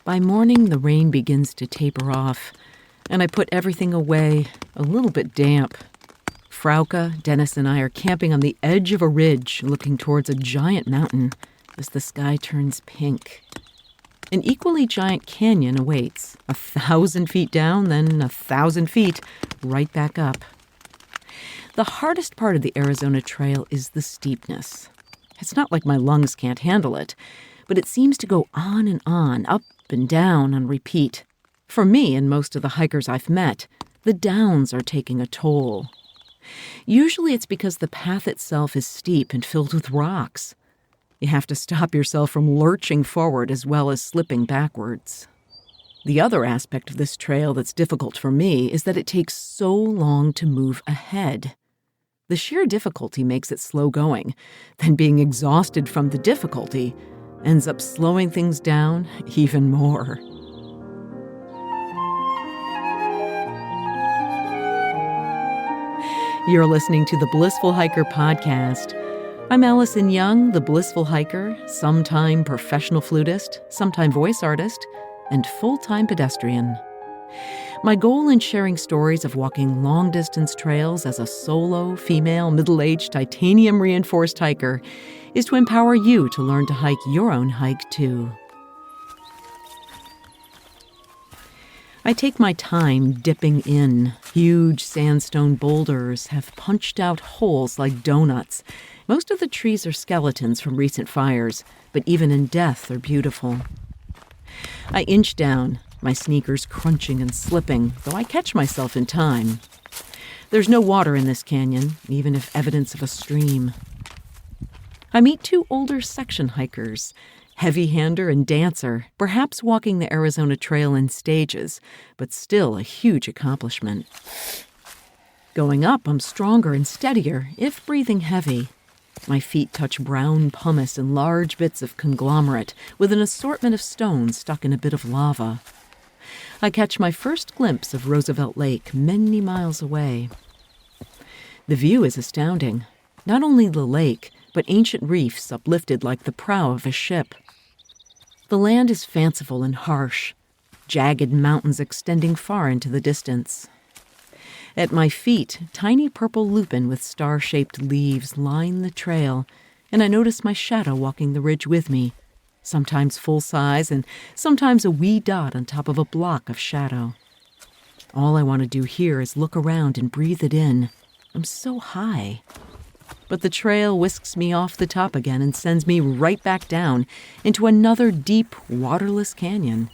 By morning, the rain begins to taper off, and I put everything away, a little bit damp. Frauke, Dennis, and I are camping on the edge of a ridge, looking towards a giant mountain as the sky turns pink. An equally giant canyon awaits, 1,000 feet down, then 1,000 feet, right back up. The hardest part of the Arizona Trail is the steepness. It's not like my lungs can't handle it, but it seems to go on, up and down on repeat. For me and most of the hikers I've met, the downs are taking a toll. Usually it's because the path itself is steep and filled with rocks. You have to stop yourself from lurching forward as well as slipping backwards. The other aspect of this trail that's difficult for me is that it takes so long to move ahead. The sheer difficulty makes it slow going, then being exhausted from the difficulty ends up slowing things down even more. You're listening to the Blissful Hiker podcast. I'm Allison Young, the Blissful Hiker, sometime professional flutist, sometime voice artist, and full-time pedestrian. My goal in sharing stories of walking long-distance trails as a solo, female, middle-aged, titanium-reinforced hiker is to empower you to learn to hike your own hike, too. I take my time dipping in. Huge sandstone boulders have punched out holes like donuts. Most of the trees are skeletons from recent fires, but even in death they're beautiful. I inch down, my sneakers crunching and slipping, though I catch myself in time. There's no water in this canyon, even if evidence of a stream. I meet two older section hikers, heavy-hander and dancer, perhaps walking the Arizona Trail in stages, but still a huge accomplishment. Going up, I'm stronger and steadier, if breathing heavy. My feet touch brown pumice and large bits of conglomerate, with an assortment of stones stuck in a bit of lava. I catch my first glimpse of Roosevelt Lake many miles away. The view is astounding. Not only the lake, but ancient reefs uplifted like the prow of a ship. The land is fanciful and harsh, jagged mountains extending far into the distance. At my feet, tiny purple lupine with star-shaped leaves line the trail, and I notice my shadow walking the ridge with me, sometimes full size and sometimes a wee dot on top of a block of shadow. All I want to do here is look around and breathe it in. I'm so high. But the trail whisks me off the top again and sends me right back down into another deep, waterless canyon.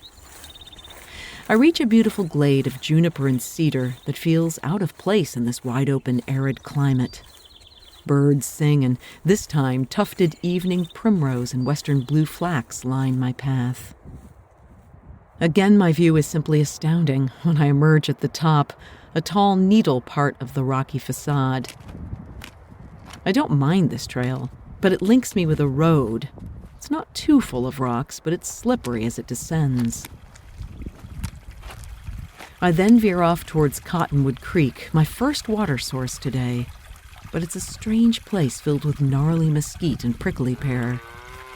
I reach a beautiful glade of juniper and cedar that feels out of place in this wide-open, arid climate. Birds sing, and this time tufted evening primrose and western blue flax line my path. Again, my view is simply astounding when I emerge at the top, a tall needle part of the rocky facade. I don't mind this trail, but it links me with a road. It's not too full of rocks, but it's slippery as it descends. I then veer off towards Cottonwood Creek, my first water source today. But it's a strange place filled with gnarly mesquite and prickly-pear.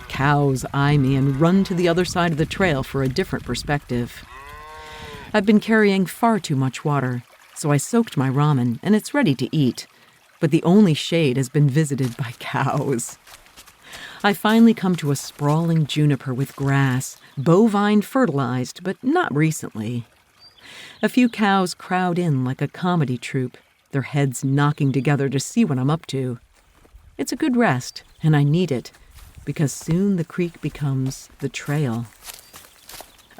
Cows eye me and run to the other side of the trail for a different perspective. I've been carrying far too much water, so I soaked my ramen, and it's ready to eat. But the only shade has been visited by cows. I finally come to a sprawling juniper with grass, bovine fertilized, but not recently. A few cows crowd in like a comedy troupe, their heads knocking together to see what I'm up to. It's a good rest, and I need it, because soon the creek becomes the trail.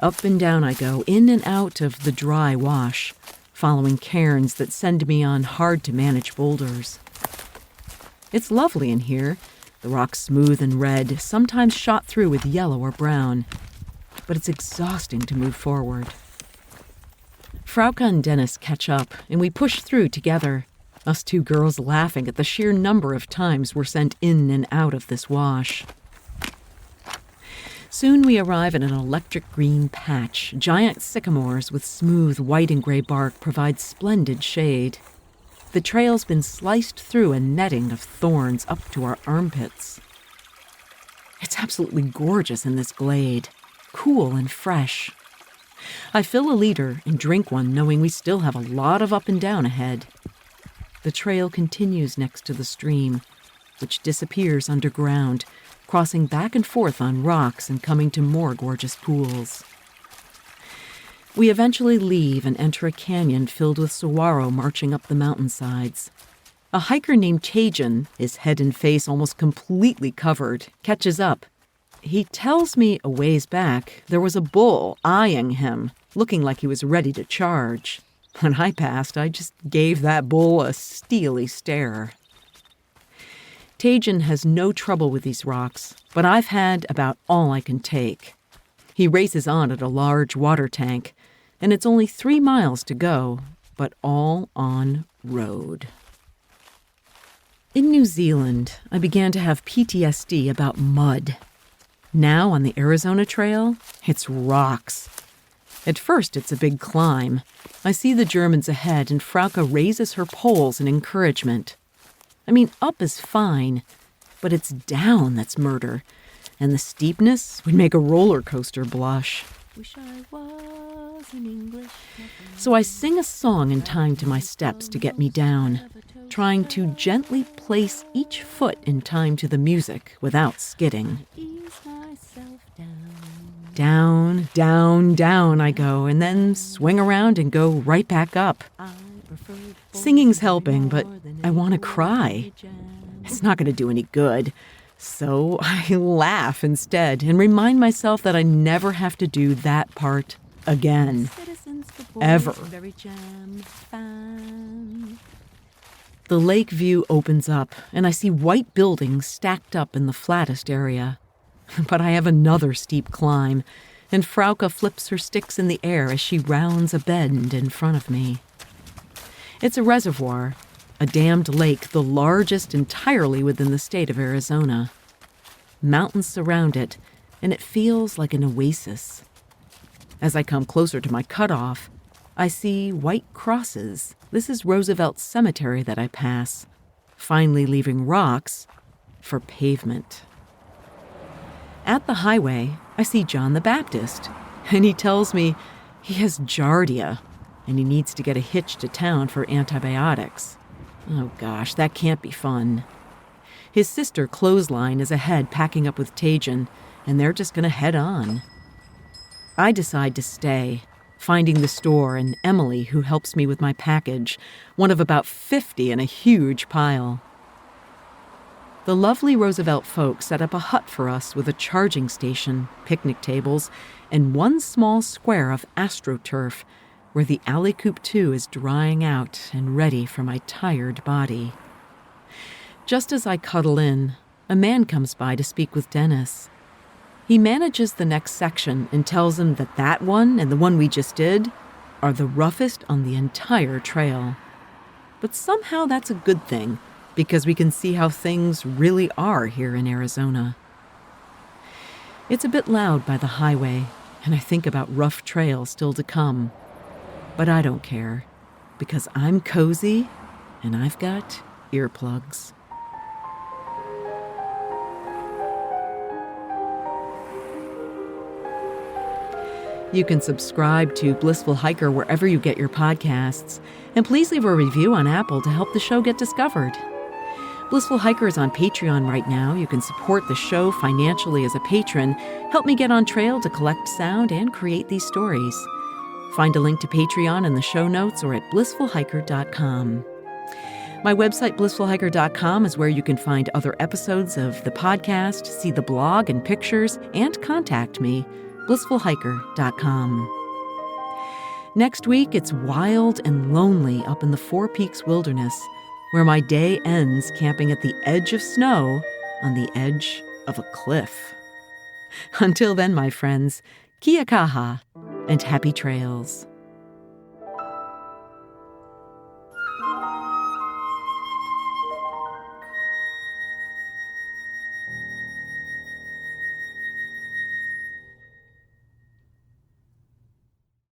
Up and down I go, in and out of the dry wash, following cairns that send me on hard-to-manage boulders. It's lovely in here, the rocks smooth and red, sometimes shot through with yellow or brown, but it's exhausting to move forward. Frauke and Dennis catch up, and we push through together, us two girls laughing at the sheer number of times we're sent in and out of this wash. Soon we arrive at an electric green patch. Giant sycamores with smooth white and gray bark provide splendid shade. The trail's been sliced through a netting of thorns up to our armpits. It's absolutely gorgeous in this glade. cool and fresh. I fill a liter and drink one, knowing we still have a lot of up and down ahead. The trail continues next to the stream, which disappears underground, crossing back and forth on rocks and coming to more gorgeous pools. We eventually leave and enter a canyon filled with saguaro marching up the mountainsides. A hiker named Tajin, his head and face almost completely covered, catches up. He tells me a ways back there was a bull eyeing him, looking like he was ready to charge. When I passed, I just gave that bull a steely stare. Tajin has no trouble with these rocks, but I've had about all I can take. He races on at a large water tank, and it's only 3 miles to go, but all on road. In New Zealand, I began to have PTSD about mud. Now on the Arizona Trail, it's rocks. At first, it's a big climb. I see the Germans ahead, and Frauke raises her poles in encouragement. I mean, up is fine, but it's down that's murder, and the steepness would make a roller coaster blush. Wish I was an English. So I sing a song in time to my steps to get me down, trying to gently place each foot in time to the music without skidding. Down, down, down I go, and then swing around and go right back up. Singing's helping, but I want to cry. It's not going to do any good. So I laugh instead and remind myself that I never have to do that part again. Ever. The lake view opens up, and I see white buildings stacked up in the flattest area. But I have another steep climb, and Frauke flips her sticks in the air as she rounds a bend in front of me. It's a reservoir, a dammed lake, the largest entirely within the state of Arizona. Mountains surround it, and it feels like an oasis. As I come closer to my cutoff, I see white crosses. This is Roosevelt Cemetery that I pass, finally leaving rocks for pavement. At the highway, I see John the Baptist, and he tells me he has giardia, and he needs to get a hitch to town for antibiotics. Oh gosh, that can't be fun. His sister, Clothesline, is ahead packing up with Tajin, and they're just going to head on. I decide to stay, finding the store and Emily, who helps me with my package, one of about 50 in a huge pile. The lovely Roosevelt folks set up a hut for us with a charging station, picnic tables, and one small square of astroturf where the alicoop 2 is drying out and ready for my tired body. Just as I cuddle in, a man comes by to speak with Dennis. He manages the next section and tells him that that one and the one we just did are the roughest on the entire trail. But somehow that's a good thing, because we can see how things really are here in Arizona. It's a bit loud by the highway, and I think about rough trails still to come. But I don't care, because I'm cozy and I've got earplugs. You can subscribe to Blissful Hiker wherever you get your podcasts, and please leave a review on Apple to help the show get discovered. Blissful Hiker is on Patreon right now. You can support the show financially as a patron, help me get on trail to collect sound and create these stories. Find a link to Patreon in the show notes or at blissfulhiker.com. My website, blissfulhiker.com, is where you can find other episodes of the podcast, see the blog and pictures, and contact me, blissfulhiker.com. Next week, it's wild and lonely up in the Four Peaks Wilderness, where my day ends camping at the edge of snow on the edge of a cliff. Until then, my friends, kia kaha and happy trails.